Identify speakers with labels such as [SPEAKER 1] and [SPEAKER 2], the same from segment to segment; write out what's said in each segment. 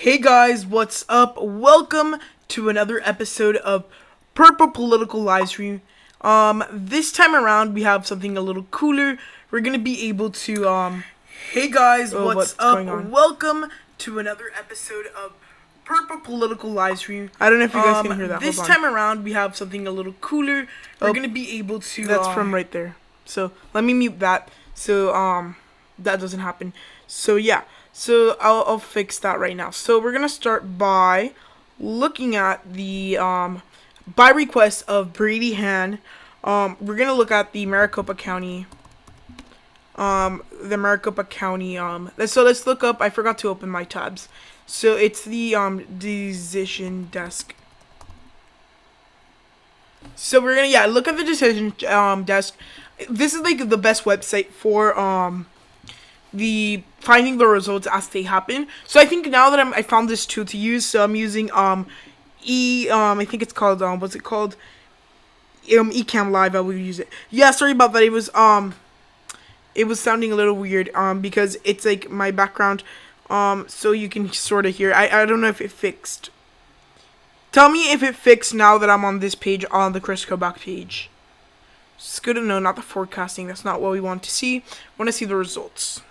[SPEAKER 1] Hey guys, what's up? Welcome to another episode of Purple Political Livestream. This time around we have something a little cooler. We're gonna be able to Hey guys, what's up? Welcome to another episode of Purple Political Livestream.
[SPEAKER 2] I don't know if you guys can hear that.
[SPEAKER 1] This time around we have something a little cooler. We're gonna be able to
[SPEAKER 2] That's from right there. So let me mute that so that doesn't happen. So yeah. So I'll fix that right now. So we're gonna start by looking at the by request of Brady Han. We're gonna look at the Maricopa County. So let's look up. I forgot to open my tabs. So it's the decision desk. So we're gonna look at the decision desk. This is like the best website for the finding the results as they happen. So I think now that I found this tool to use, so I'm using I think it's called what's it called? Ecamm Live. I will use it. Yeah, sorry about that. It was sounding a little weird because it's like my background so you can sort of hear. I don't know if it fixed. Tell me if it fixed now that I'm on this page, on the Chris back page. It's good to know, not the forecasting. That's not what we want to see. I want to see the results.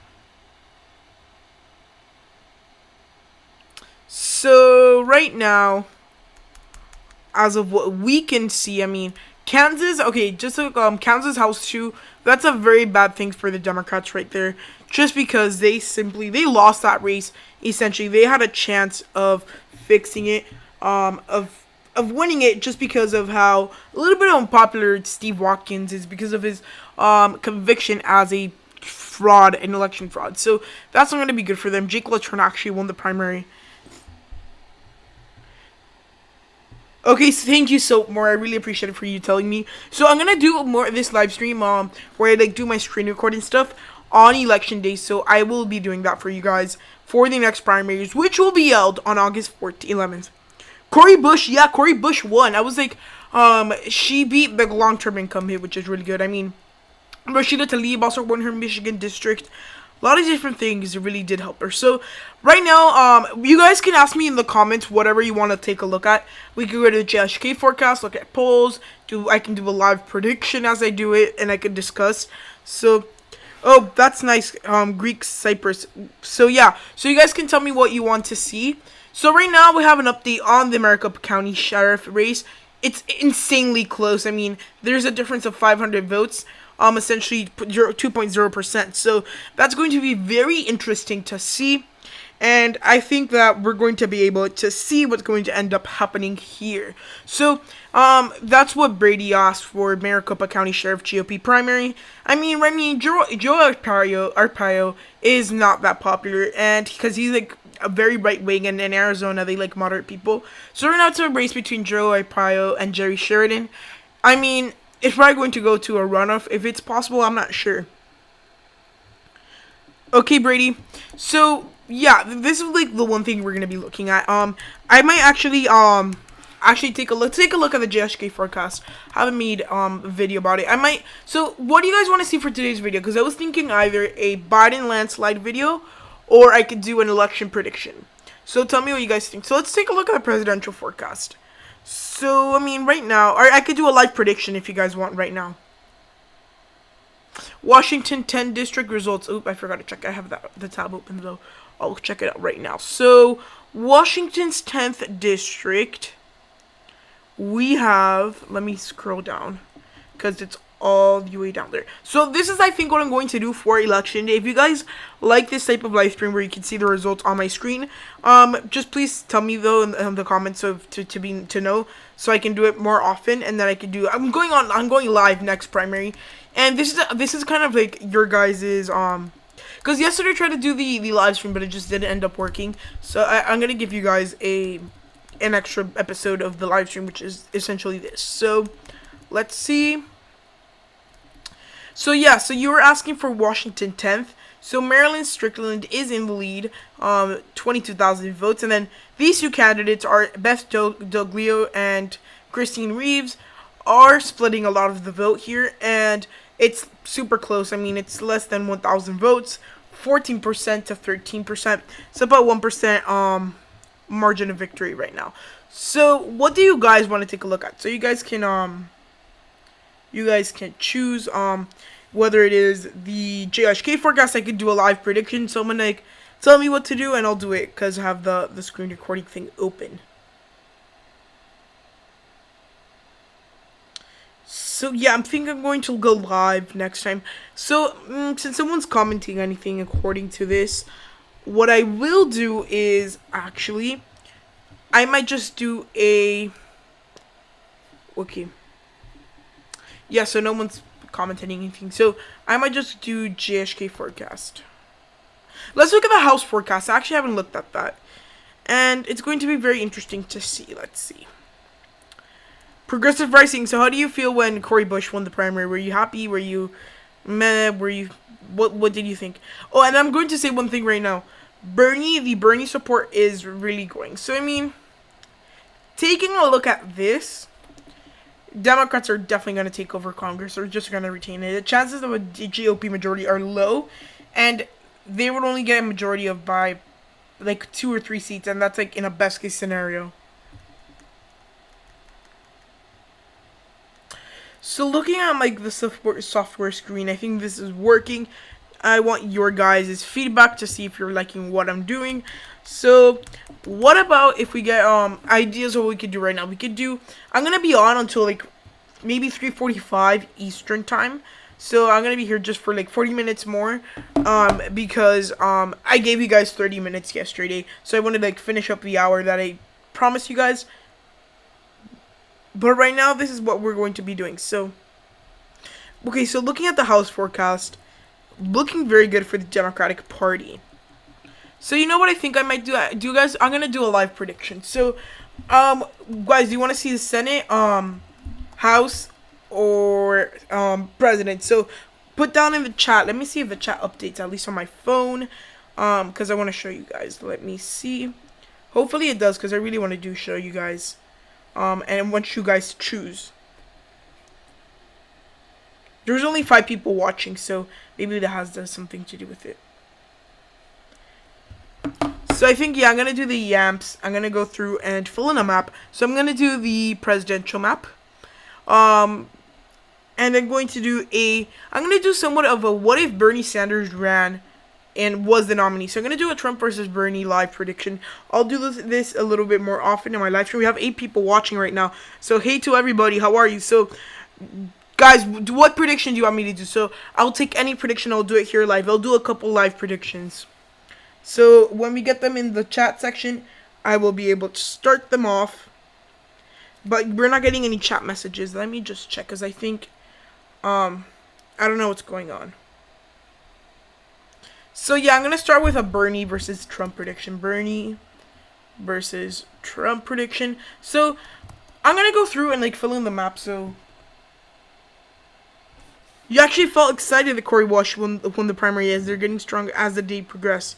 [SPEAKER 2] So right now, as of what we can see, I mean, Kansas, okay, just like Kansas House 2, that's a very bad thing for the Democrats right there, just because they lost that race. Essentially, they had a chance of fixing it, of winning it, just because of how a little bit unpopular Steve Watkins is, because of his conviction as a fraud, an election fraud. So that's not going to be good for them. Jake LaTurn actually won the primary. Okay, so thank you so more. I really appreciate it for you telling me. So I'm gonna do more of this live stream where I like do my screen recording stuff on election day. So I will be doing that for you guys for the next primaries, which will be held on August 11th. Cory Bush, yeah, Cory Bush won. I was like, she beat the long-term income hit, which is really good. I mean, Rashida Tlaib also won her Michigan district. A lot of different things really did help her. So right now, you guys can ask me in the comments whatever you want to take a look at. We can go to the JSK forecast, look at polls. I can do a live prediction as I do it, and I can discuss. So, oh, that's nice. Greek Cyprus. So yeah. So you guys can tell me what you want to see. So right now we have an update on the Maricopa County Sheriff race. It's insanely close. I mean, there's a difference of 500 votes. Essentially 2.0%. So that's going to be very interesting to see, and I think that we're going to be able to see what's going to end up happening here. So that's what Brady asked for Maricopa County Sheriff GOP primary. I mean, Joe Arpaio is not that popular, and because he's like a very right wing, and in Arizona they like moderate people. So right now it's a race between Joe Arpaio and Jerry Sheridan. I mean, it's probably going to go to a runoff if it's possible. I'm not sure. Okay, Brady. So yeah, this is like the one thing we're gonna be looking at. I might actually take a look at the JSK forecast. I haven't made a video about it. I might. So what do you guys want to see for today's video? Because I was thinking either a Biden landslide video, or I could do an election prediction. So tell me what you guys think. So let's take a look at the presidential forecast. So, I mean, right now, or I could do a live prediction if you guys want right now. Washington 10 district results. Oop, I forgot to check. I have the tab open, though. I'll check it out right now. So, Washington's 10th district, we have, let me scroll down, because it's all the way down there. So this is, I think, what I'm going to do for election day. If you guys like this type of live stream where you can see the results on my screen, just please tell me though in the comments to know, so I can do it more often, and then I can do. I'm going live next primary, and this is kind of like your guys's because yesterday I tried to do the live stream, but it just didn't end up working. So I'm gonna give you guys an extra episode of the live stream, which is essentially this. So let's see. So yeah, so you were asking for Washington 10th. So Maryland Strickland is in the lead, 22,000 votes. And then these two candidates are Beth Doglio and Christine Reeves are splitting a lot of the vote here. And it's super close. I mean, it's less than 1,000 votes, 14% to 13%. It's about 1%
[SPEAKER 1] margin of victory right now. So what do you guys want to take a look at? So you guys can choose whether it is the JHK forecast. I could do a live prediction. Someone like tell me what to do and I'll do it because I have the screen recording thing open. So yeah, I'm thinking I'm going to go live next time. So since someone's commenting anything according to this, what I will do is actually I might just do a okay. Yeah, so no one's commenting anything. So I might just do JHK forecast. Let's look at the House forecast. I actually haven't looked at that. And it's going to be very interesting to see. Let's see. Progressive pricing. So how do you feel when Cory Bush won the primary? Were you happy? Were you meh? Were you what did you think? Oh, and I'm going to say one thing right now. The Bernie support is really growing. So I mean, taking a look at this, Democrats are definitely going to take over Congress. They're just going to retain it. The chances of a GOP majority are low, and they would only get a majority of by like 2 or 3 seats, and that's like in a best case scenario. So looking at like the software screen, I think this is working. I want your guys' feedback to see if you're liking what I'm doing. So what about if we get ideas of what we could do right now? We could do, I'm gonna be on until like maybe 3:45 Eastern time. So I'm gonna be here just for like 40 minutes more. Because I gave you guys 30 minutes yesterday. So I wanted to like finish up the hour that I promised you guys. But right now, this is what we're going to be doing. So, okay, so looking at the House forecast, looking very good for the Democratic Party. So, you know what I think I might do? Guys, I'm going to do a live prediction. So, guys, do you want to see the Senate, House, or President? So, put down in the chat. Let me see if the chat updates, at least on my phone, because I want to show you guys. Let me see. Hopefully it does, because I really want to show you guys. And I want you guys to choose. There's only 5 people watching, so maybe that has something to do with it. So I think, yeah, I'm going to do the YAMPs. I'm going to go through and fill in a map. So I'm going to do the presidential map. And I'm going to do I'm going to do somewhat of a what if Bernie Sanders ran and was the nominee. So I'm going to do a Trump versus Bernie live prediction. I'll do this a little bit more often in my live stream. We have 8 people watching right now. So hey to everybody, how are you? So guys, what prediction do you want me to do? So I'll take any prediction, I'll do it here live. I'll do a couple live predictions. So when we get them in the chat section, I will be able to start them off. But we're not getting any chat messages. Let me just check, because I think, I don't know what's going on. So yeah, I'm going to start with a Bernie versus Trump prediction. Bernie versus Trump prediction. So I'm going to go through and like fill in the map. So you actually felt excited that Cory Bush won the primary as they're getting stronger as the day progresses.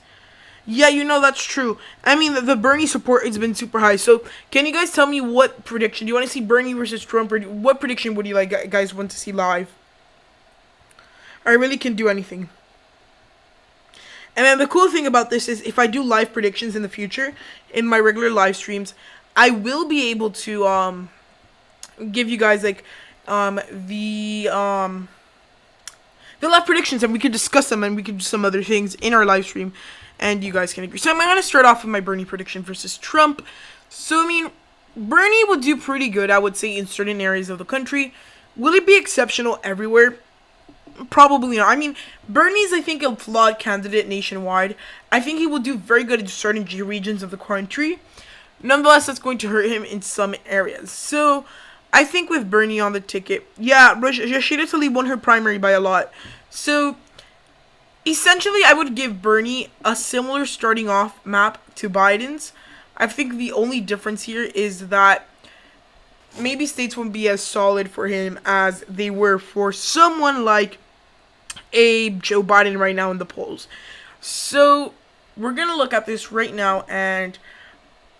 [SPEAKER 1] Yeah, you know, that's true. I mean, the Bernie support has been super high. So can you guys tell me what prediction? Do you want to see Bernie versus Trump? Or what prediction would you like guys want to see live? I really can do anything. And then the cool thing about this is if I do live predictions in the future, in my regular live streams, I will be able to give you guys like the live predictions, and we could discuss them, and we could do some other things in our live stream, and you guys can agree. So I'm going to start off with my Bernie prediction versus Trump. So I mean, Bernie will do pretty good, I would say, in certain areas of the country. Will it be exceptional everywhere? Probably not. I mean, Bernie's, I think, a flawed candidate nationwide. I think he will do very good in certain regions of the country. Nonetheless, that's going to hurt him in some areas. So, I think with Bernie on the ticket, yeah, Rashida Tlaib won her primary by a lot. So, essentially, I would give Bernie a similar starting off map to Biden's. I think the only difference here is that maybe states won't be as solid for him as they were for someone like a Joe Biden right now in the polls. So we're going to look at this right now, and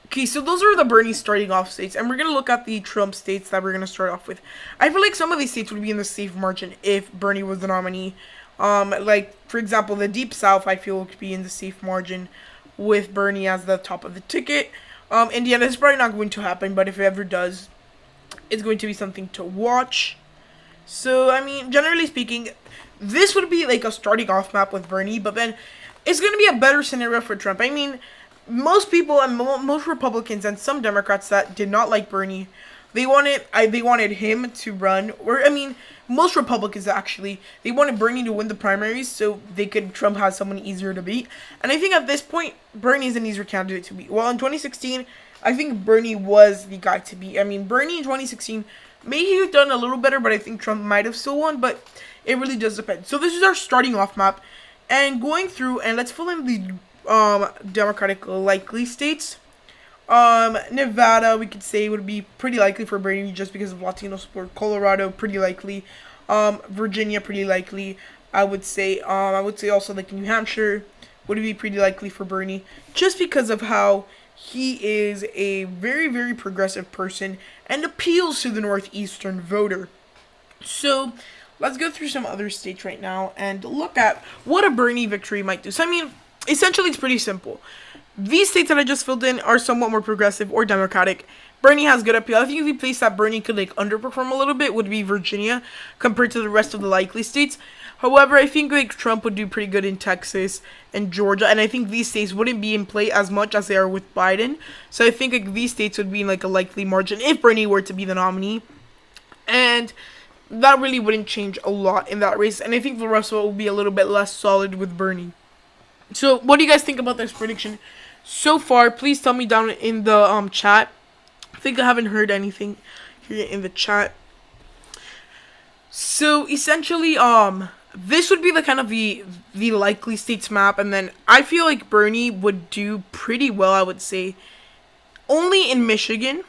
[SPEAKER 1] okay, so those are the Bernie starting off states, and we're going to look at the Trump states that we're going to start off with. I feel like some of these states would be in the safe margin if Bernie was the nominee. Like, for example, the Deep South, I feel, would be in the safe margin with Bernie as the top of the ticket.
[SPEAKER 2] Indiana is probably not going to happen, but if it ever does, it's going to be something to watch. So, I mean, generally speaking, this would be like a starting off map with Bernie, but then it's going to be a better scenario for Trump. I mean, most people and most Republicans and some Democrats that did not like Bernie, they wanted him to run, or I mean, most Republicans actually, they wanted Bernie to win the primaries so Trump has someone easier to beat. And I think at this point, Bernie is an easier candidate to beat. Well, in 2016, I think Bernie was the guy to beat. I mean, Bernie in 2016, maybe he had done a little better, but I think Trump might have still won, but it really does depend. So this is our starting off map, and going through, and let's fill in the Democratic likely states. Nevada, we could say, would be pretty likely for Bernie just because of Latino support. Colorado, pretty likely. Virginia, pretty likely. I would say also like New Hampshire would be pretty likely for Bernie just because of how he is a very, very progressive person and appeals to the northeastern voter. So let's go through some other states right now and look at what a Bernie victory might do. So I mean, essentially it's pretty simple. These states that I just filled in are somewhat more progressive or Democratic. Bernie has good appeal. I think the place that Bernie could like underperform a little bit would be Virginia compared to the rest of the likely states. However, I think like Trump would do pretty good in Texas and Georgia, and I think these states wouldn't be in play as much as they are with Biden. So I think like these states would be in like a likely margin if Bernie were to be the nominee, and that really wouldn't change a lot in that race. And I think the rest of it will be a little bit less solid with Bernie. So what do you guys think about this prediction so far? Please tell me down in the chat. I think I haven't heard anything here in the chat. So essentially, this would be the kind of the likely states map, and then I feel like Bernie would do pretty well, I would say, only in Michigan,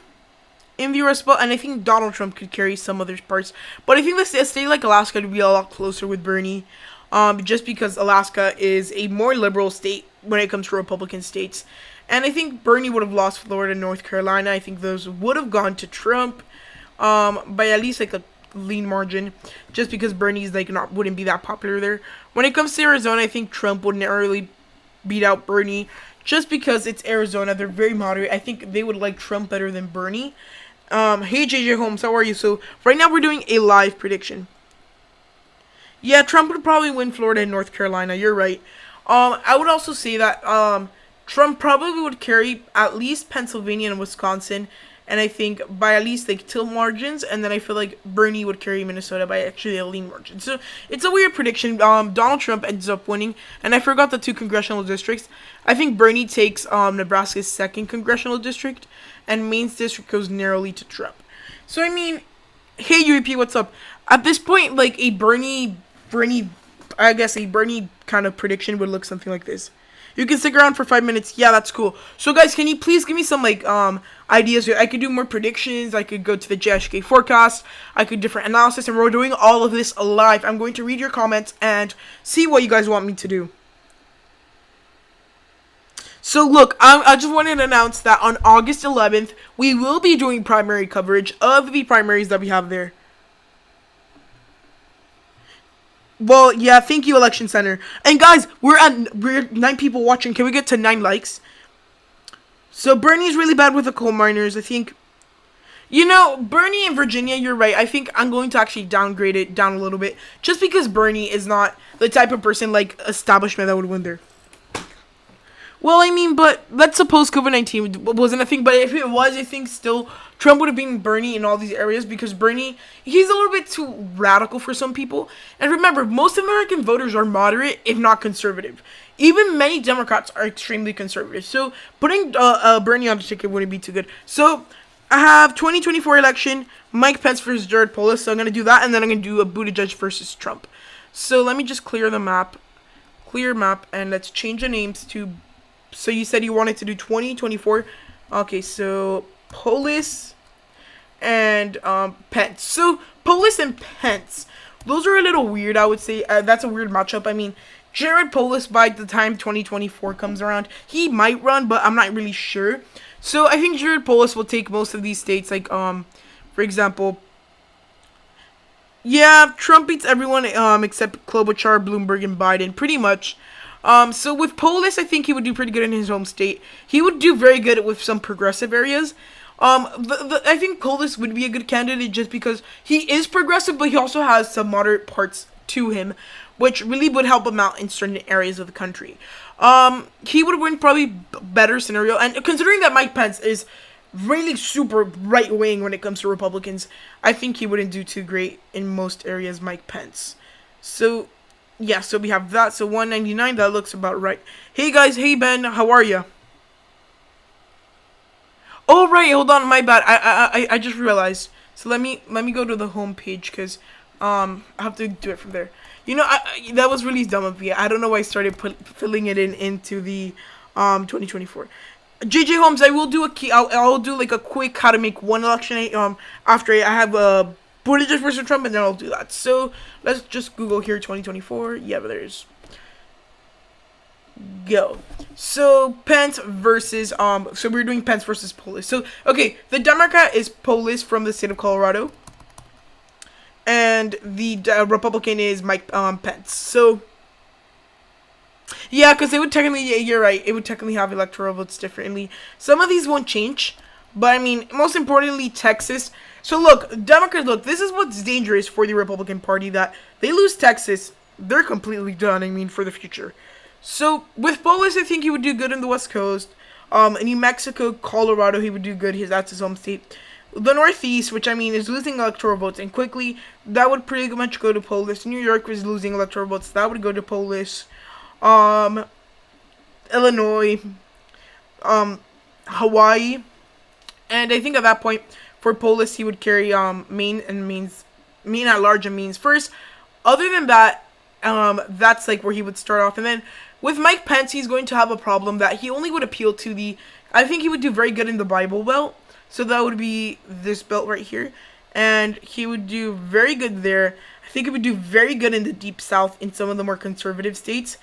[SPEAKER 2] in the Rust Belt, and I think Donald Trump could carry some other parts. But I think a state like Alaska would be a lot closer with Bernie, just because Alaska is a more liberal state when it comes to Republican states. And I think Bernie would have lost Florida and North Carolina. I think those would have gone to Trump by at least like a lean margin, just because Bernie's like wouldn't be that popular there. When it comes to Arizona, I think Trump would narrowly beat out Bernie, just because it's Arizona. They're very moderate. I think they would like Trump better than Bernie. Hey JJ Holmes, how are you? So right now we're doing a live prediction. Yeah, Trump would probably win Florida and North Carolina. You're right. I would also say that Trump probably would carry at least Pennsylvania and Wisconsin, and I think by at least like tilt margins, and then I feel like Bernie would carry Minnesota by actually a lean margin. So it's a weird prediction. Donald Trump ends up winning, and I forgot the 2 congressional districts. I think Bernie takes Nebraska's 2nd congressional district, and Maine's district goes narrowly to Trump. So I mean, hey UEP, what's up? At this point, like a Bernie kind of prediction would look something like this. You can stick around for 5 minutes. Yeah, that's cool. So guys, can you please give me some like ideas here? I could do more predictions. I could go to the JSK forecast. I could different analysis, and we're doing all of this live. I'm going to read your comments and see what you guys want me to do. So look, I just wanted to announce that on August 11th, we will be doing primary coverage of the primaries that we have there. Well, yeah, thank you, Election Center. And guys, we're 9 people watching. Can we get to 9 likes? So Bernie's really bad with the coal miners. I think, Bernie in Virginia, you're right. I think I'm going to actually downgrade it down a little bit, just because Bernie is not the type of person like establishment that would win there. Well, I mean, but let's suppose COVID-19 wasn't a thing, but if it was, I think still Trump would have beaten Bernie in all these areas, because Bernie, he's a little bit too radical for some people. And remember, most American voters are moderate, if not conservative. Even many Democrats are extremely conservative. So putting Bernie on the ticket wouldn't be too good. So I have 2024 election, Mike Pence versus Jared Polis. So I'm going to do that, and then I'm going to do a Buttigieg versus Trump. So let me just clear the map. Clear map, and let's change the names to... So you said you wanted to do 2024. Okay, so Polis and Pence. So Polis and Pence, those are a little weird, I would say. That's a weird matchup. I mean, Jared Polis, by the time 2024 comes around, he might run, but I'm not really sure. So I think Jared Polis will take most of these states, like for example, yeah, Trump beats everyone except Klobuchar, Bloomberg, and Biden, pretty much. So with Polis, I think he would do pretty good in his home state. He would do very good with some progressive areas. I think Polis would be a good candidate just because he is progressive, but he also has some moderate parts to him, which really would help him out in certain areas of the country. He would win probably better scenario, and considering that Mike Pence is really super right wing when it comes to Republicans, I think he wouldn't do too great in most areas. Mike Pence. So yeah, so we have that. So 199, that looks about right. Hey guys, hey Ben, how are you? Oh right, hold on, my bad. I just realized. So let me go to the home page because I have to do it from there. You know, that was really dumb of me. I don't know why I started filling it into the 2024. JJ Holmes, I will do I'll do like a quick how to make one election after I have a Buttigieg versus Trump, and then I'll do that. So let's just Google here 2024. Yeah, but there's go. So Pence versus so we're doing Pence versus Polis. So okay, the Democrat is Polis from the state of Colorado, and the Republican is Mike Pence. So yeah, because it would technically, yeah, you're right, it would technically have electoral votes differently. Some of these won't change, but I mean, most importantly, Texas. So look, Democrats, look, this is what's dangerous for the Republican Party, that they lose Texas, they're completely done, I mean, for the future. So with Polis, I think he would do good in the West Coast. New Mexico, Colorado, he would do good. That's his home state. The Northeast, which I mean is losing electoral votes, and quickly, that would pretty much go to Polis. New York was losing electoral votes, that would go to Polis. Illinois, Hawaii, and I think at that point for Polis he would carry Maine at large and Maine's first. Other than that, that's like where he would start off, and then with Mike Pence he's going to have a problem that he only would appeal to I think he would do very good in the Bible Belt, so that would be this belt right here, and he would do very good there. I think he would do very good in the Deep South in some of the more conservative states.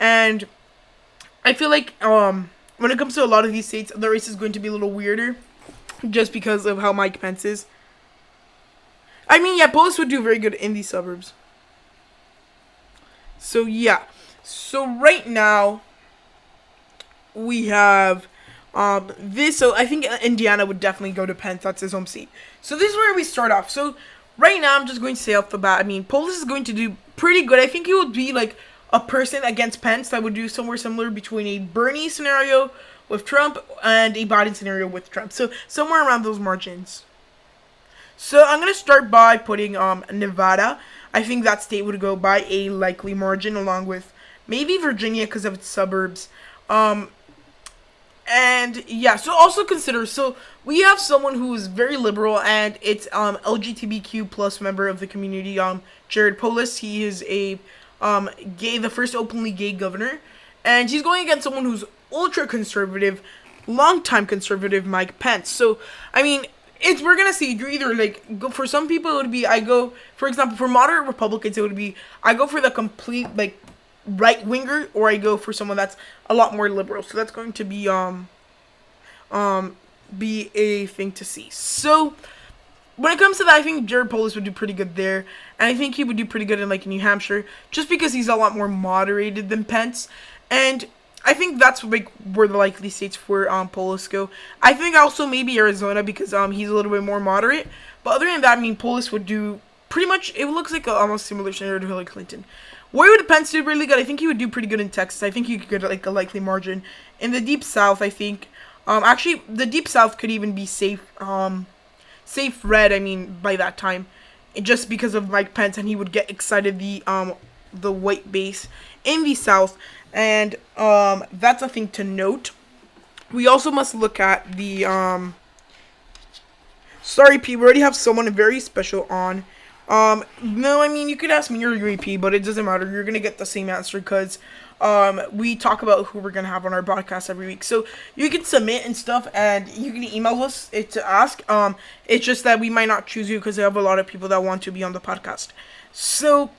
[SPEAKER 2] And I feel like when it comes to a lot of these states, the race is going to be a little weirder just because of how Mike Pence is. I mean, yeah, Polis would do very good in these suburbs. So, yeah. So, right now, we have this. So, I think Indiana would definitely go to Pence. That's his home seat. So, this is where we start off. So, right now, I'm just going to say off the bat, I mean, Polis is going to do pretty good. I think he would be like a person against Pence that would do somewhere similar between a Bernie scenario with Trump and a Biden scenario with Trump. So somewhere around those margins. So I'm going to start by putting Nevada. I think that state would go by a likely margin, along with maybe Virginia because of its suburbs. And yeah, so also consider, so we have someone who is very liberal, and it's LGBTQ plus member of the community, Jared Polis. He is a gay, the first openly gay governor, and he's going against someone who's ultra conservative, longtime conservative, Mike Pence. So I mean, we're gonna see, you're either like go, for some people it would be, I go, for example, for moderate Republicans it would be, I go for the complete like right winger, or I go for someone that's a lot more liberal. So that's going to be a thing to see. So when it comes to that, I think Jared Polis would do pretty good there. And I think he would do pretty good in, like, New Hampshire, just because he's a lot more moderated than Pence. And I think that's, like, where the likely states for Polis go. I think also maybe Arizona, because he's a little bit more moderate. But other than that, I mean, Polis would do pretty much, it looks like a almost similar scenario to Hillary Clinton. Where would Pence do really good? I think he would do pretty good in Texas. I think he could get, like, a likely margin. In the Deep South, I think, actually, the Deep South could even be safe red, I mean, by that time, just because of Mike Pence, and he would get excited the white base in the South, and that's a thing to note. We also must look at the sorry P, we already have someone very special on. No, I mean, you could ask me or UAP, but it doesn't matter. You're gonna get the same answer because we talk about who we're gonna have on our podcast every week. So you can submit and stuff, and you can email us to ask. It's just that we might not choose you because I have a lot of people that want to be on the podcast. So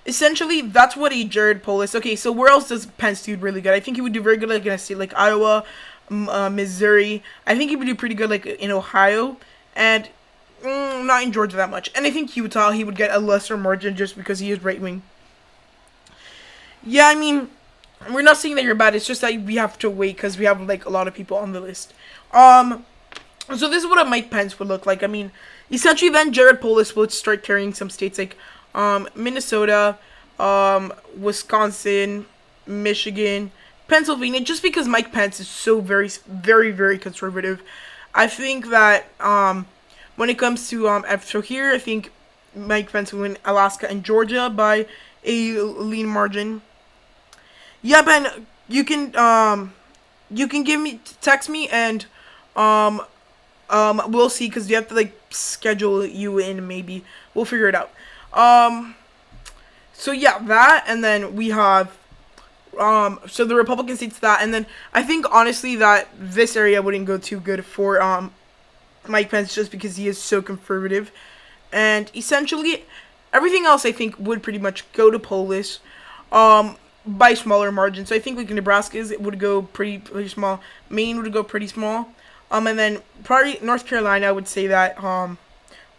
[SPEAKER 2] essentially, that's what a Jared Polis. Okay, so where else does Pence do really good? I think he would do very good like in a state like Iowa, Missouri. I think he would do pretty good like in Ohio, and not in Georgia that much. And I think Utah, he would get a lesser margin just because he is right wing. Yeah, I mean, we're not saying that you're bad. It's just that we have to wait because we have like a lot of people on the list. So this is what a Mike Pence would look like. I mean, essentially then Jared Polis would start carrying some states like Minnesota, Wisconsin, Michigan, Pennsylvania, just because Mike Pence is so very, very, very conservative. I think that when it comes to so here, I think Mike Pence will win Alaska and Georgia by a lean margin. Yeah, Ben, you can text me and we'll see, because you have to like schedule you in. Maybe we'll figure it out. So yeah, that, and then we have so the Republican states that, and then I think honestly that this area wouldn't go too good for Mike Pence just because he is so conservative, and essentially everything else I think would pretty much go to Polis by smaller margins. So I think like Nebraska's it would go pretty small, Maine would go pretty small, and then probably North Carolina I would say that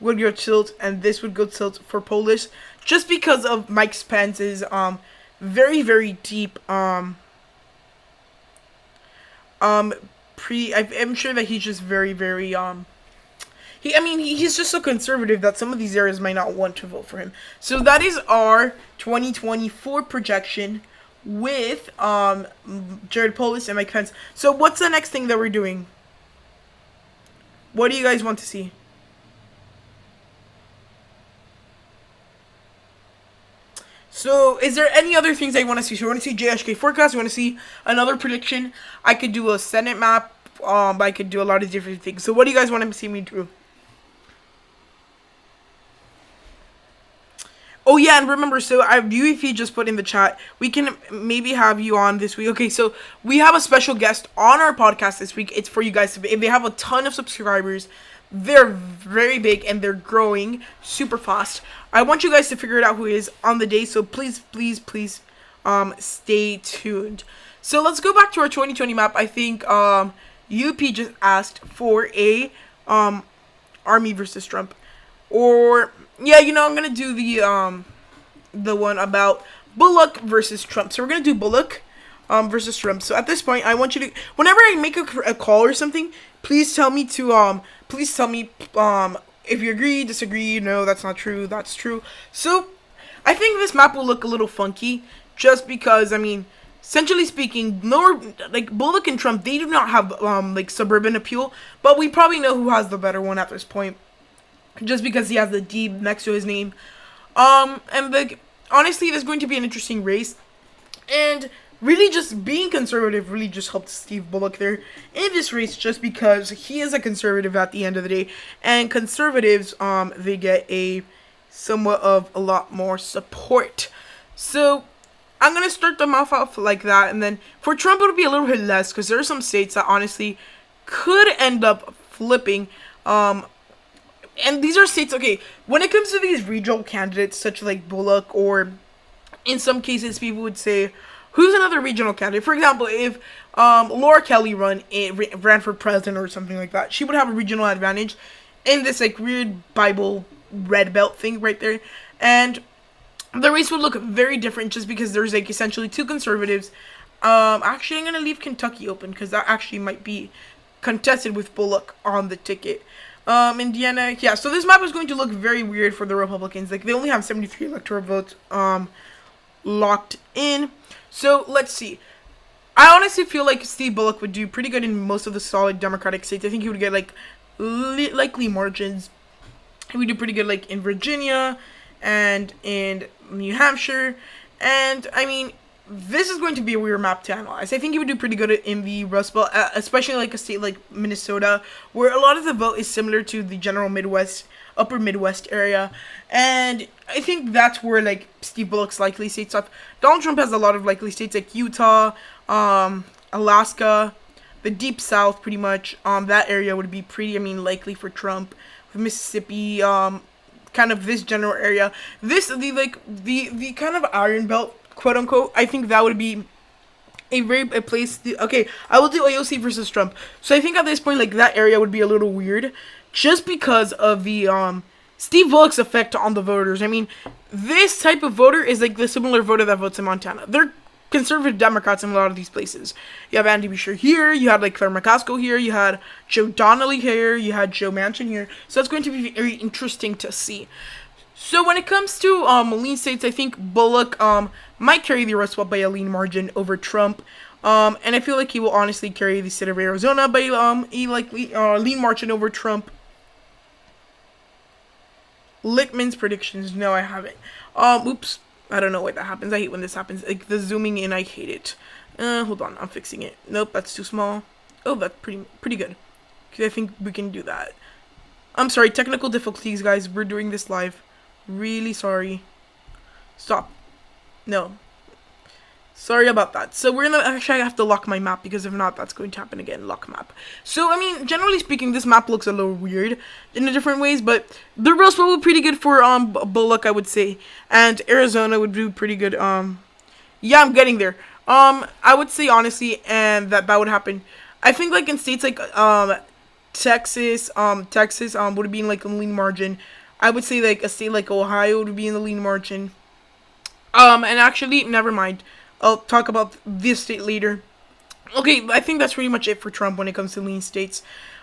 [SPEAKER 2] would go tilt, and this would go tilt for Polis just because of Mike Pence's very, very deep I'm sure that he's just very, very he's just so conservative that some of these areas might not want to vote for him. So that is our 2024 projection with Jared Polis and Mike Pence. So what's the next thing that we're doing? What do you guys want to see? So, is there any other things I want to see? So, you want to see JHK forecast? You want to see another prediction? I could do a Senate map. I could do a lot of different things. So, what do you guys want to see me do? Oh, yeah, and remember, so if you just put in the chat, we can maybe have you on this week. Okay, so we have a special guest on our podcast this week. It's for you guys to, if they have a ton of subscribers, they're very big and they're growing super fast. I want you guys to figure it out who is on the day, so please, please, please, stay tuned. So let's go back to our 2020 map. I think, UP just asked for a, Army versus Trump. Or, yeah, I'm gonna do the one about Bullock versus Trump. So we're gonna do Bullock, versus Trump. So at this point, I want you to, whenever I make a call or something, please tell me if you agree, disagree, no, that's not true, that's true. So, I think this map will look a little funky, just because, essentially speaking, Bullock and Trump, they do not have, suburban appeal, but we probably know who has the better one at this point, just because he has the D next to his name. And, honestly, there's going to be an interesting race, and really just being conservative really just helped Steve Bullock there in this race, just because he is a conservative at the end of the day, and conservatives they get a somewhat of a lot more support. So I'm gonna start them off like that, and then for Trump it would be a little bit less, because there are some states that honestly could end up flipping, and these are states, okay, when it comes to these regional candidates such like Bullock, or in some cases people would say, who's another regional candidate? For example, if Laura Kelly ran for president or something like that, she would have a regional advantage in this weird Bible red belt thing right there. And the race would look very different just because there's essentially two conservatives. Actually, I'm going to leave Kentucky open because that actually might be contested with Bullock on the ticket. Indiana, yeah, so this map is going to look very weird for the Republicans. They only have 73 electoral votes locked in. So, let's see. I honestly feel like Steve Bullock would do pretty good in most of the solid Democratic states. I think he would get, likely margins. He would do pretty good, in Virginia and in New Hampshire. And, this is going to be a weird map to analyze. I think he would do pretty good in the Rust Belt, especially, a state like Minnesota, where a lot of the vote is similar to the general Midwest, upper Midwest area. And I think that's where, Steve Bullock's likely states are. Donald Trump has a lot of likely states, like Utah, Alaska, the Deep South, pretty much. That area would be pretty, likely for Trump. Mississippi, kind of this general area. The kind of Iron Belt, quote unquote, I think that would be a place. Okay, I will do AOC versus Trump. So I think at this point, that area would be a little weird, just because of the Steve Bullock's effect on the voters. This type of voter is the similar voter that votes in Montana. They're conservative Democrats in a lot of these places. You have Andy Beshear here, you had like Claire McCaskill here, you had Joe Donnelly here, you had Joe Manchin here. So that's going to be very interesting to see. So when it comes to lean states, I think Bullock might carry the rest by a lean margin over Trump. And I feel like he will honestly carry the state of Arizona by a lean margin over Trump. Littman's predictions. No, I haven't. Oops. I don't know why that happens. I hate when this happens. Like, the zooming in, I hate it. Hold on. I'm fixing it. Nope, that's too small. Oh, that's pretty good. Okay, I think we can do that. I'm sorry. Technical difficulties, guys. We're doing this live. Really sorry. Stop. No. Sorry about that. So we're gonna actually have to lock my map, because if not, that's going to happen again. Lock map. So I mean, generally speaking, this map looks a little weird in different ways, but the rest will be pretty good for Bullock, I would say, and Arizona would do pretty good. Yeah, I'm getting there. I would say honestly, and that would happen. I think like in states like Texas would be in like a lean margin. I would say like a state like Ohio would be in the lean margin. And actually, never mind. I'll talk about this state later. Okay, I think that's pretty much it for Trump when it comes to lean states.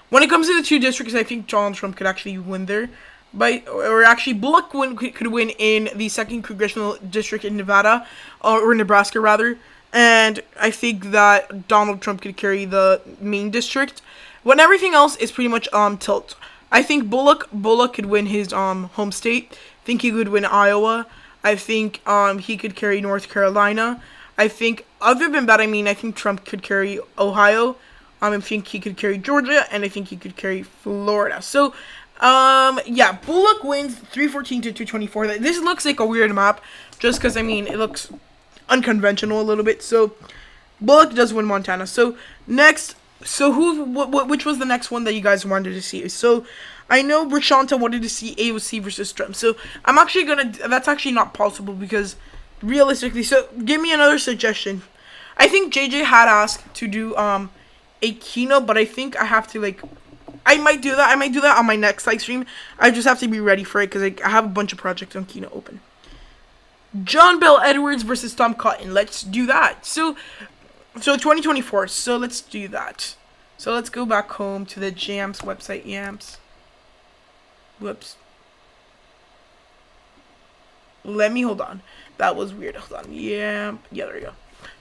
[SPEAKER 2] When it comes to the 2 districts, I think Donald Trump could actually win there. Or actually, Bullock could win in the 2nd congressional district in Nevada, or Nebraska rather. And I think that Donald Trump could carry the main district. When everything else is pretty much tilt. I think Bullock could win his home state. I think he could win Iowa. I think he could carry North Carolina. I think, other than that, I think Trump could carry Ohio. I think he could carry Georgia, and I think he could carry Florida. So, yeah, Bullock wins 314 to 224. This looks like a weird map, just because, it looks unconventional a little bit. So, Bullock does win Montana. So, next, which was the next one that you guys wanted to see? So, I know Rashanta wanted to see AOC versus Trump. So, that's actually not possible because, realistically, so give me another suggestion. I think JJ had asked to do a keynote, but I think I have to I might do that on my next live stream. I just have to be ready for it because I have a bunch of projects on keynote open. John Bel Edwards versus Tom Cotton. Let's do that. So 2024. So let's do that. So let's go back home to the JAMS website. YAMS. Whoops. Let me hold on. That was weird. Hold on. Yeah, there we go.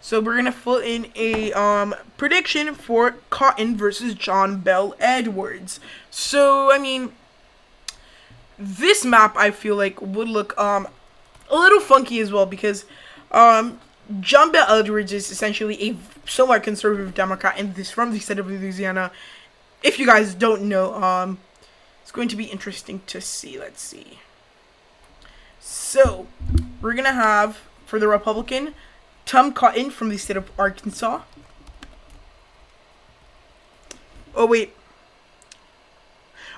[SPEAKER 2] So we're gonna fill in a prediction for Cotton versus John Bel Edwards. So this map I feel like would look a little funky as well because John Bel Edwards is essentially a somewhat conservative Democrat and this from the state of Louisiana. If you guys don't know, it's going to be interesting to see. Let's see. So, we're going to have, for the Republican, Tom Cotton from the state of Arkansas. Oh, wait.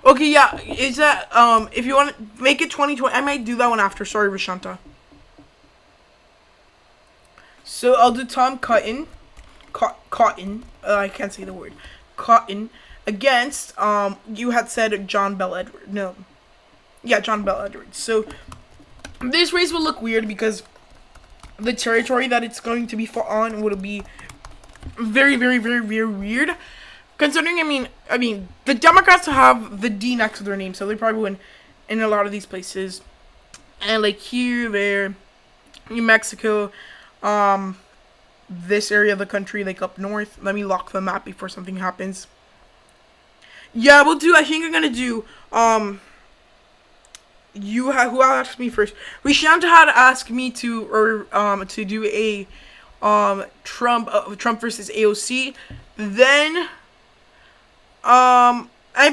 [SPEAKER 2] Okay, yeah, is that, if you want to make it 2020, I might do that one after. Sorry, Rashanta. So, I'll do Tom Cotton. Cotton. I can't say the word. Cotton. Against, you had said John Bel Edwards. No. Yeah, John Bel Edwards. So, this race will look weird because the territory that it's going to be fought on would be very, very, very, very weird. Considering, the Democrats have the D next to their name, so they probably win in a lot of these places. And, here, there, New Mexico, this area of the country, up north. Let me lock the map before something happens. Yeah, I think I'm gonna do, who asked me first? Rashanta had asked me to do a, Trump versus AOC. Then, I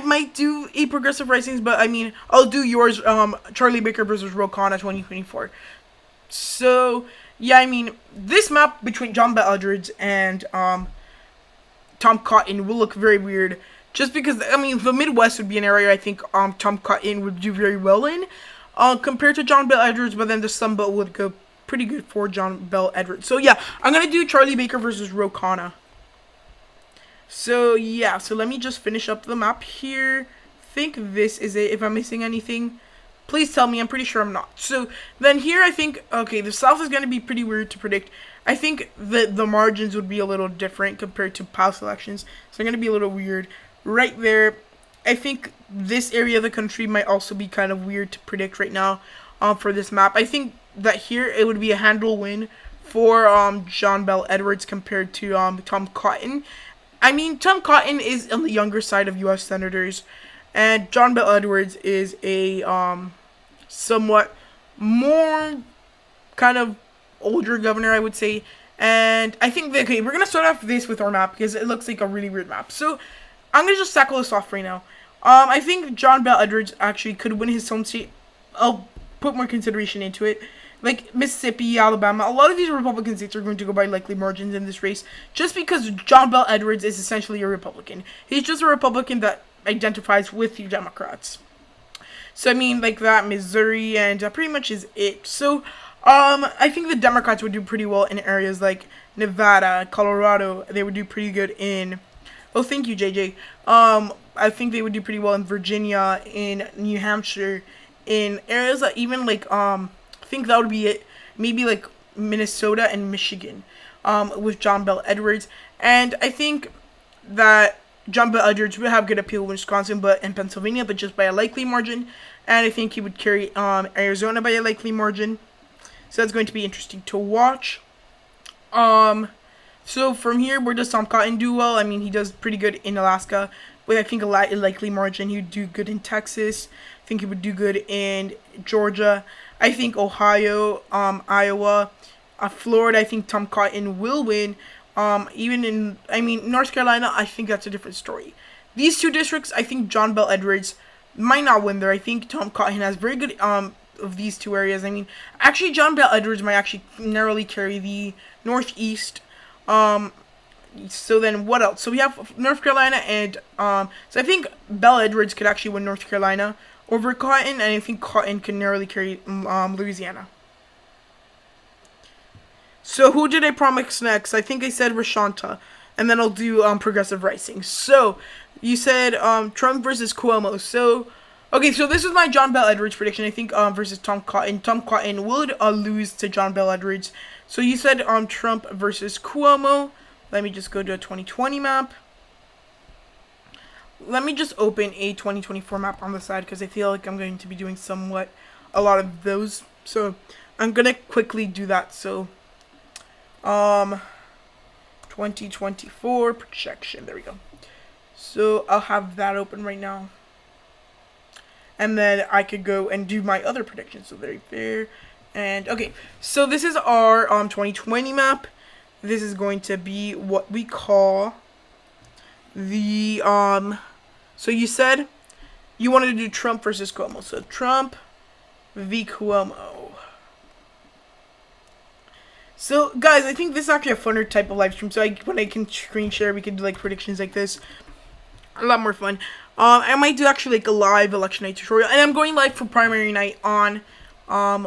[SPEAKER 2] might do a Progressive Risings, but I'll do yours, Charlie Baker versus Ro Khanna 2024. So, yeah, this map between John Bel Edwards and, Tom Cotton will look very weird. Just because, the Midwest would be an area I think Tom Cotton would do very well in compared to John Bel Edwards, but then the Sun Belt would go pretty good for John Bel Edwards. So, yeah, I'm going to do Charlie Baker versus Ro Khanna. So, yeah, so let me just finish up the map here. I think this is it. If I'm missing anything, Please tell me. I'm pretty sure I'm not. So then here I think, okay, the South is going to be pretty weird to predict. I think that the margins would be a little different compared to past elections. So they're going to be a little weird. Right there, I think this area of the country might also be kind of weird to predict right now for this map. I think that here it would be a handle win for John Bel Edwards compared to Tom Cotton. I mean, Tom Cotton is on the younger side of U.S. senators, and John Bel Edwards is a somewhat more kind of older governor, I would say. And I think that, okay, we're going to start off this with our map because it looks like a really weird map. So I'm going to just tackle this off right now. I think John Bel Edwards actually could win his home state. I'll put more consideration into it. Like Mississippi, Alabama, a lot of these Republican states are going to go by likely margins in this race just because John Bel Edwards is essentially a Republican. He's just a Republican that identifies with the Democrats. So, I mean, like that, Missouri, and pretty much is it. So, I think the Democrats would do pretty well in areas like Nevada, Colorado. They would do pretty good in... Oh, thank you, JJ. I think they would do pretty well in Virginia, in New Hampshire, in areas that even like, I think that would be it. Maybe like Minnesota and Michigan, with John Bel Edwards. And I think that John Bel Edwards would have good appeal in Wisconsin, but in Pennsylvania, but just by a likely margin. And I think he would carry Arizona by a likely margin. So that's going to be interesting to watch. So from here, where does Tom Cotton do well? I mean, he does pretty good in Alaska with, I think, a likely margin. He would do good in Texas. I think he would do good in Georgia. I think Ohio, Iowa, Florida, I think Tom Cotton will win. Even in, I mean, North Carolina, I think that's a different story. These two districts, I think John Bel Edwards might not win there. I think Tom Cotton has very good, of these two areas. I mean, actually, John Bel Edwards might actually narrowly carry the Northeast. So then what else? So we have North Carolina and, so I think Bel Edwards could actually win North Carolina over Cotton, and I think Cotton can narrowly carry, Louisiana. So who did I promise next? I think I said Rashanta, and then I'll do, progressive rising. So, you said, Trump versus Cuomo. So, okay, so this is my John Bel Edwards prediction. I think, versus Tom Cotton. Tom Cotton would, lose to John Bel Edwards. So you said, Trump versus Cuomo. Let me just go to a 2020 map. Let me just open a 2024 map on the side because I feel like I'm going to be doing a lot of those. So I'm going to quickly do that. So, 2024 projection. There we go. So I'll have that open right now. And then I could go and do my other predictions. So there. And okay, so this is our 2020 map. This is going to be what we call the so you said you wanted to do Trump versus Cuomo. So Trump v Cuomo. So guys, I think this is actually a funner type of live stream. So when I can screen share, we can do like predictions like this. A lot more fun. I might do actually like a live election night tutorial, and I'm going live for primary night on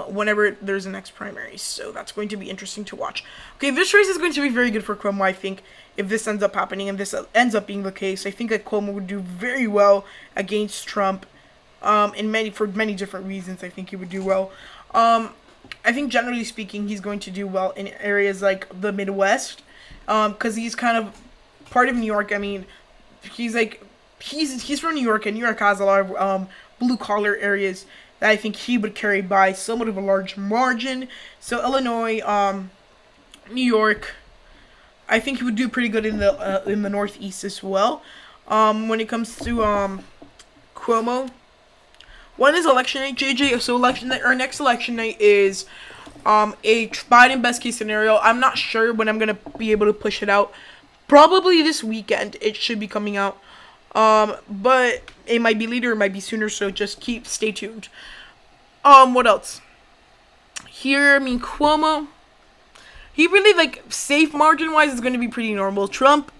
[SPEAKER 2] whenever there's the next primary, so that's going to be interesting to watch. Okay, this race is going to be very good for Cuomo, I think, if this ends up happening, and this ends up being the case. I think that Cuomo would do very well against Trump, for many different reasons. I think he would do well. I think generally speaking, he's going to do well in areas like the Midwest, because he's kind of part of New York. I mean, he's from New York, and New York has a lot of blue-collar areas that I think he would carry by somewhat of a large margin. So Illinois, New York, I think he would do pretty good in the Northeast as well. When it comes to Cuomo, when is election night, JJ? So our next election night is a Biden best case scenario. I'm not sure when I'm gonna be able to push it out. Probably this weekend it should be coming out. But it might be later, it might be sooner, so just stay tuned. What else? Here, I mean, Cuomo, he really, like, safe margin-wise is going to be pretty normal. Trump,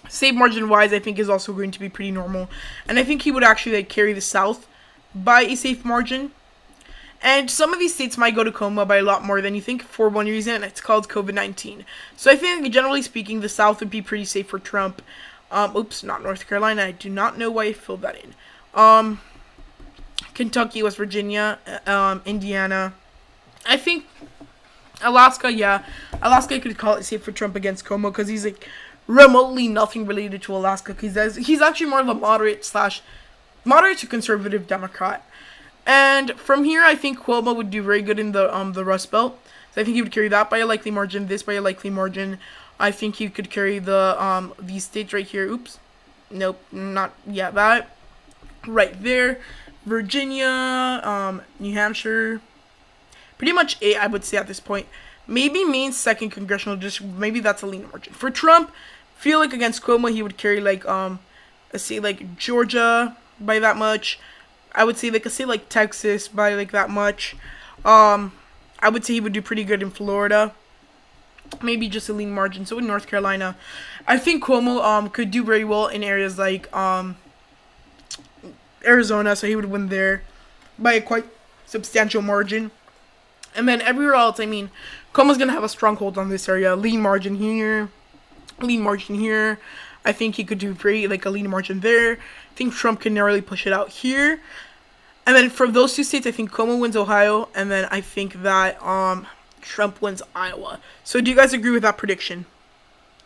[SPEAKER 2] safe margin-wise, I think is also going to be pretty normal. And I think he would actually, like, carry the South by a safe margin. And some of these states might go to Cuomo by a lot more than you think for one reason, and it's called COVID-19. So I think, generally speaking, the South would be pretty safe for Trump. Oops, not North Carolina. I do not know why I filled that in. Kentucky, West Virginia, Indiana. I think Alaska, yeah. Alaska could call it safe for Trump against Cuomo because he's like remotely nothing related to Alaska because he's actually more of a moderate to conservative Democrat. And from here, I think Cuomo would do very good in the Rust Belt. So I think he would carry that by a likely margin. This by a likely margin. I think he could carry these states right here. Oops, nope, not yeah that right there. Virginia, New Hampshire. Pretty much 8, I would say at this point. Maybe Maine's 2nd congressional district. Maybe that's a lean margin for Trump. Feel like against Cuomo, he would carry like let's say like Georgia by that much. I would say like Texas by like that much. I would say he would do pretty good in Florida. Maybe just a lean margin. So in North Carolina, I think Cuomo could do very well in areas like Arizona. So he would win there by a quite substantial margin. And then everywhere else, I mean, Cuomo's going to have a stronghold on this area. Lean margin here. Lean margin here. I think he could do great, like a lean margin there. I think Trump can narrowly push it out here. And then from those 2 states, I think Cuomo wins Ohio. And then I think that Trump wins Iowa. So do you guys agree with that prediction?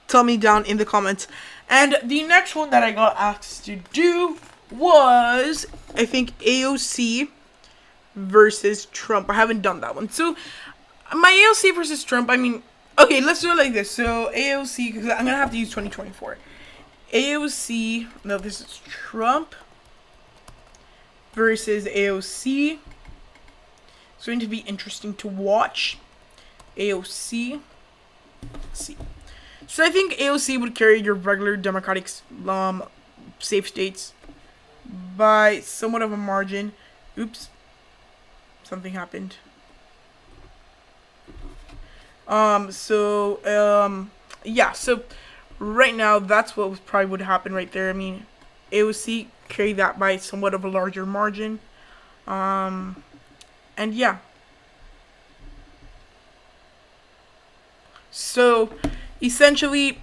[SPEAKER 2] Tell me down in the comments. And the next one that I got asked to do was, I think, AOC versus Trump. I haven't done that one. So, my AOC versus Trump, I mean, okay, let's do it like this. So, AOC, because I'm going to have to use 2024. AOC, no, this is Trump versus AOC. It's going to be interesting to watch. AOC. Let's see. So, I think AOC would carry your regular Democratic safe states by somewhat of a margin. Oops. Something happened. Yeah, so right now that's what probably would happen right there. I mean, AOC carry that by somewhat of a larger margin. And yeah. So essentially,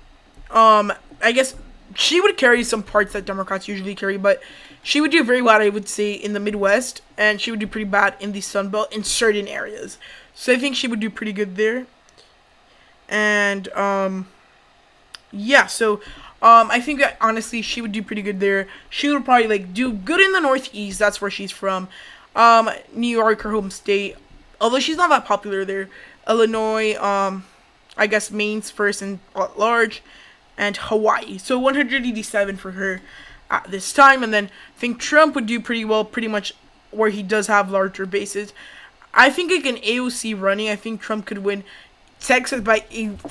[SPEAKER 2] I guess she would carry some parts that Democrats usually carry, but she would do very well, I would say, in the Midwest, and she would do pretty bad in the Sun Belt in certain areas. So I think she would do pretty good there. And, yeah, so, I think that, honestly, she would do pretty good there. She would probably, like, do good in the Northeast. That's where she's from. New York, her home state. Although she's not that popular there. Illinois, I guess Maine's first and at large. And Hawaii. So 187 for her at this time. And then I think Trump would do pretty well pretty much where he does have larger bases. I think like an AOC running, I think Trump could win Texas by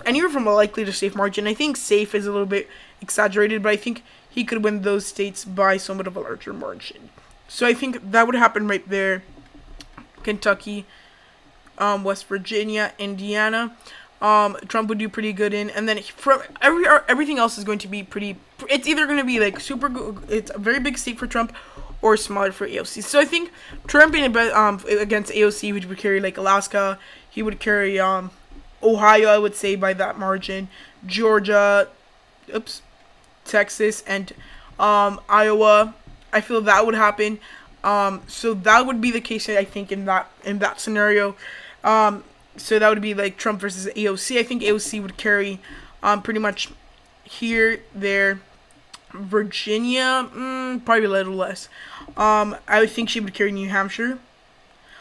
[SPEAKER 2] anywhere from a likely to safe margin. I think safe is a little bit exaggerated, but I think he could win those states by somewhat of a larger margin. So I think that would happen right there. Kentucky, West Virginia, Indiana. Trump would do pretty good in, and then from everything else is going to be pretty. It's either going to be like super good. It's a very big state for Trump, or smaller for AOC. So I think Trump against AOC would carry like Alaska. He would carry Ohio, I would say by that margin. Georgia, Texas, and Iowa. I feel that would happen. So that would be the case, I think, in that scenario. So that would be like Trump versus AOC. I think AOC would carry pretty much here, there. Virginia, probably a little less. I would think she would carry New Hampshire.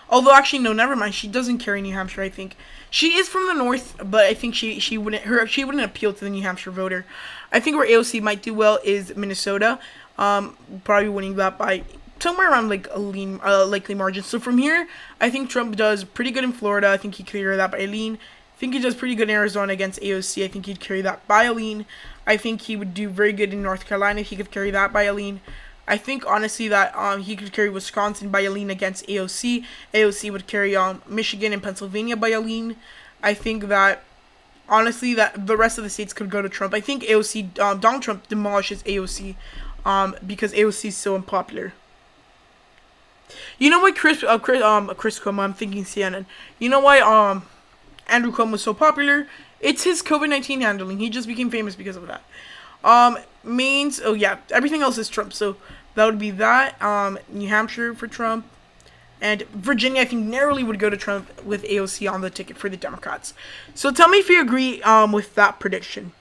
[SPEAKER 2] Although, actually, no, never mind. She doesn't carry New Hampshire, I think. She is from the north, but I think she wouldn't appeal to the New Hampshire voter. I think where AOC might do well is Minnesota. Probably winning that by somewhere around like a lean, likely margin. So from here, I think Trump does pretty good in Florida. I think he cleared that by a lean. I think he does pretty good in Arizona against AOC. I think he'd carry that by a lean. I think he would do very good in North Carolina. He could carry that by a lean. I think honestly that he could carry Wisconsin by a lean against AOC. AOC would carry Michigan and Pennsylvania by a lean. I think that honestly that the rest of the states could go to Trump. I think AOC Donald Trump demolishes AOC because AOC is so unpopular. You know why Chris Cuomo, I'm thinking CNN. You know why Andrew Cuomo was so popular? It's his COVID-19 handling. He just became famous because of that. Everything else is Trump. So that would be that. New Hampshire for Trump. And Virginia, I think, narrowly would go to Trump with AOC on the ticket for the Democrats. So tell me if you agree with that prediction.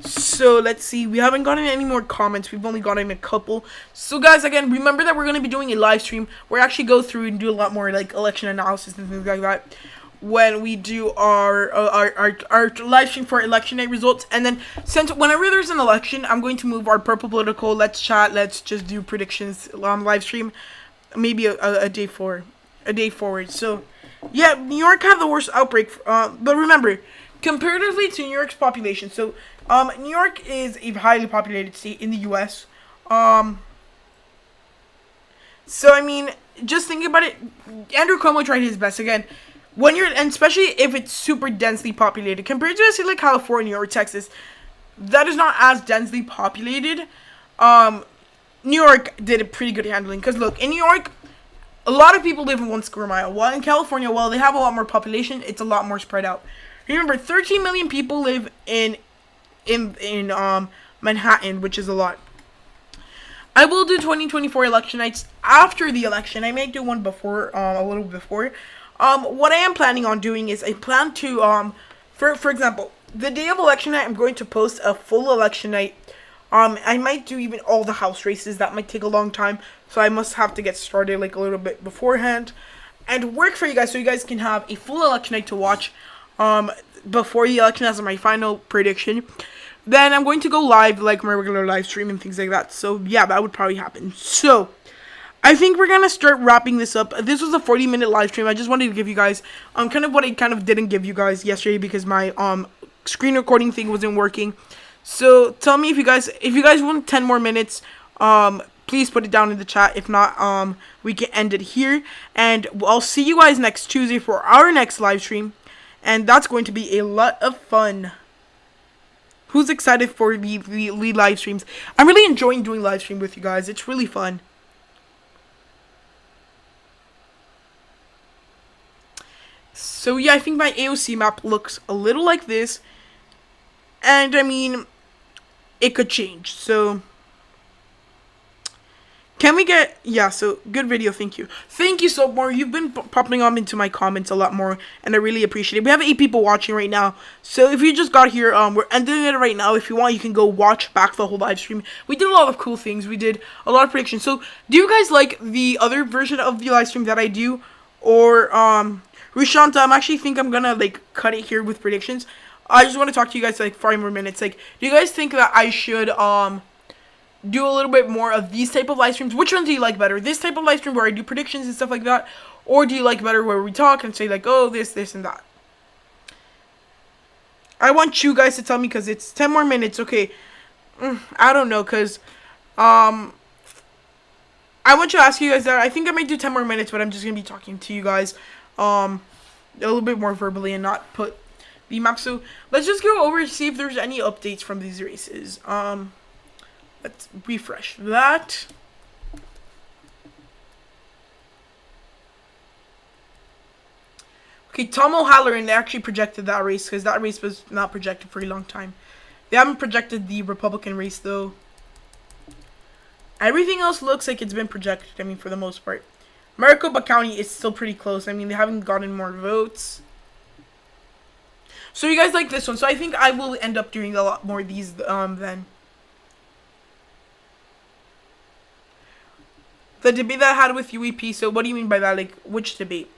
[SPEAKER 2] So let's see, we haven't gotten any more comments, we've only gotten a couple. So guys, again, remember that we're going to be doing a live stream where I actually go through and do a lot more like election analysis and things like that when we do our live stream for election night results. And then since whenever there's an election, I'm going to move our Purple Political Let's Chat, Let's Just Do Predictions live stream maybe a day forward. So yeah, New York had the worst outbreak, but remember, comparatively to New York's population, so New York is a highly populated state in the U.S. So I mean, just think about it. Andrew Cuomo tried his best again. And especially if it's super densely populated, compared to a state like California or Texas, that is not as densely populated. New York did a pretty good handling, because look, in New York, a lot of people live in 1 square mile. While in California, while they have a lot more population, it's a lot more spread out. Remember, 13 million people live in Manhattan, which is a lot. I will do 2024 election nights after the election. I may do one before, a little before. What I am planning on doing is I plan to, for example, the day of election night, I'm going to post a full election night. I might do even all the House races. That might take a long time, so I must have to get started like a little bit beforehand and work for you guys so you guys can have a full election night to watch before the election as my final prediction. Then I'm going to go live like my regular live stream and things like that. So yeah, that would probably happen. So I think we're gonna start wrapping this up. This was a 40-minute live stream. I just wanted to give you guys kind of what I kind of didn't give you guys yesterday because my screen recording thing wasn't working. So tell me if you guys want 10 more minutes, please put it down in the chat. If not, we can end it here, and I'll see you guys next Tuesday for our next live stream, and that's going to be a lot of fun. Who's excited for the live streams? I'm really enjoying doing live stream with you guys. It's really fun. So yeah, I think my AOC map looks a little like this, and I mean, it could change. So can we get, yeah, so good video, thank you so much. You've been popping on into my comments a lot more, and I really appreciate it. We have 8 people watching right now, so if you just got here, we're ending it right now. If you want, you can go watch back the whole live stream. We did a lot of cool things. We did a lot of predictions. So do you guys like the other version of the live stream that I do, or Rushanta? I'm actually think I'm gonna like cut it here with predictions. I just want to talk to you guys for like 5 more minutes. Like, do you guys think that I should do a little bit more of these type of live streams? Which one do you like better? This type of live stream where I do predictions and stuff like that, or do you like better where we talk and say like, oh, this and that? I want you guys to tell me, because it's 10 more minutes. Okay, I don't know, because I want to ask you guys that. I think I might do 10 more minutes, but I'm just gonna be talking to you guys a little bit more verbally and not put the map. So let's just go over to see if there's any updates from these races. Let's refresh that. Okay, Tom O'Halloran, they actually projected that race, because that race was not projected for a long time. They haven't projected the Republican race, though. Everything else looks like it's been projected, I mean, for the most part. Maricopa County is still pretty close. I mean, they haven't gotten more votes. So you guys like this one. So I think I will end up doing a lot more of these then. The debate that I had with UEP, so what do you mean by that? Like, which debate?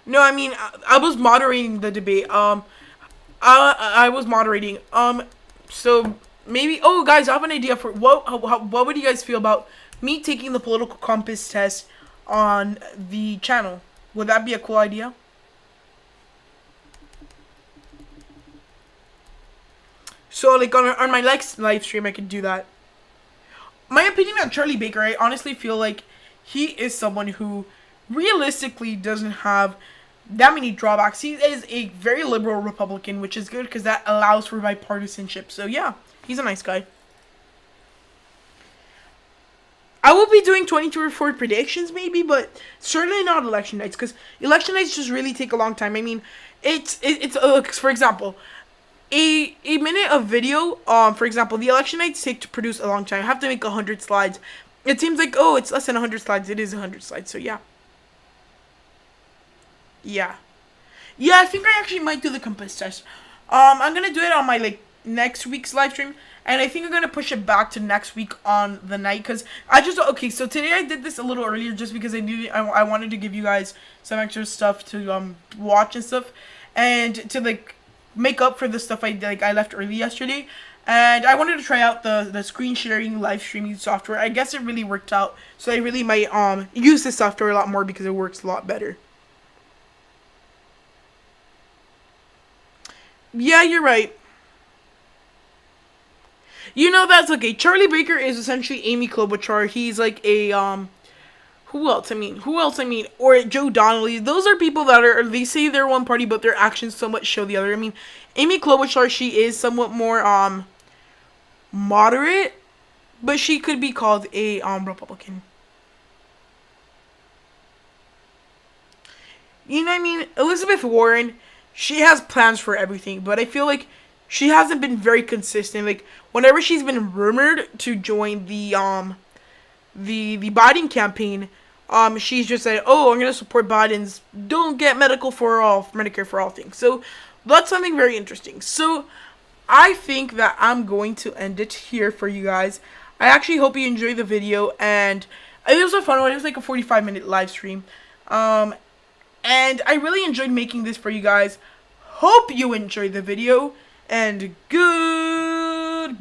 [SPEAKER 2] No, I mean, I was moderating the debate. I was moderating. So maybe, oh, guys, I have an idea for what would you guys feel about me taking the political compass test on the channel? Would that be a cool idea? So, like, on my next live stream, I could do that. My opinion on Charlie Baker, I honestly feel like he is someone who realistically doesn't have that many drawbacks. He is a very liberal Republican, which is good because that allows for bipartisanship. So, yeah, he's a nice guy. I will be doing 2024 predictions maybe, but certainly not election nights, because election nights just really take a long time. I mean, it's for example, a minute of video, for example, the election nights take to produce a long time. I have to make 100 slides. It seems like, oh, it's less than 100 slides. It is 100 slides, so yeah. Yeah, I think I actually might do the compass test. I'm gonna do it on my, like, next week's live stream, and I think I'm gonna push it back to next week on the night, because okay, so today I did this a little earlier just because I wanted to give you guys some extra stuff to watch and stuff, and to, like, make up for the stuff I left early yesterday. And I wanted to try out the screen sharing live streaming software. I guess it really worked out, so I really might use this software a lot more because it works a lot better. Yeah, you're right. You know, that's okay. Charlie Baker is essentially Amy Klobuchar. He's like a who else? I mean, or Joe Donnelly. Those are people that they say they're one party, but their actions somewhat show the other. I mean, Amy Klobuchar, she is somewhat more moderate, but she could be called a Republican. You know what I mean? Elizabeth Warren, she has plans for everything, but I feel like she hasn't been very consistent. Like, whenever she's been rumored to join the Biden campaign, she's just said, "Oh, I'm gonna support Biden's don't get Medicare for all things." So that's something very interesting. So I think that I'm going to end it here for you guys. I actually hope you enjoyed the video, and it was a fun one. It was like a 45-minute live stream. And I really enjoyed making this for you guys. Hope you enjoyed the video, and goodbye.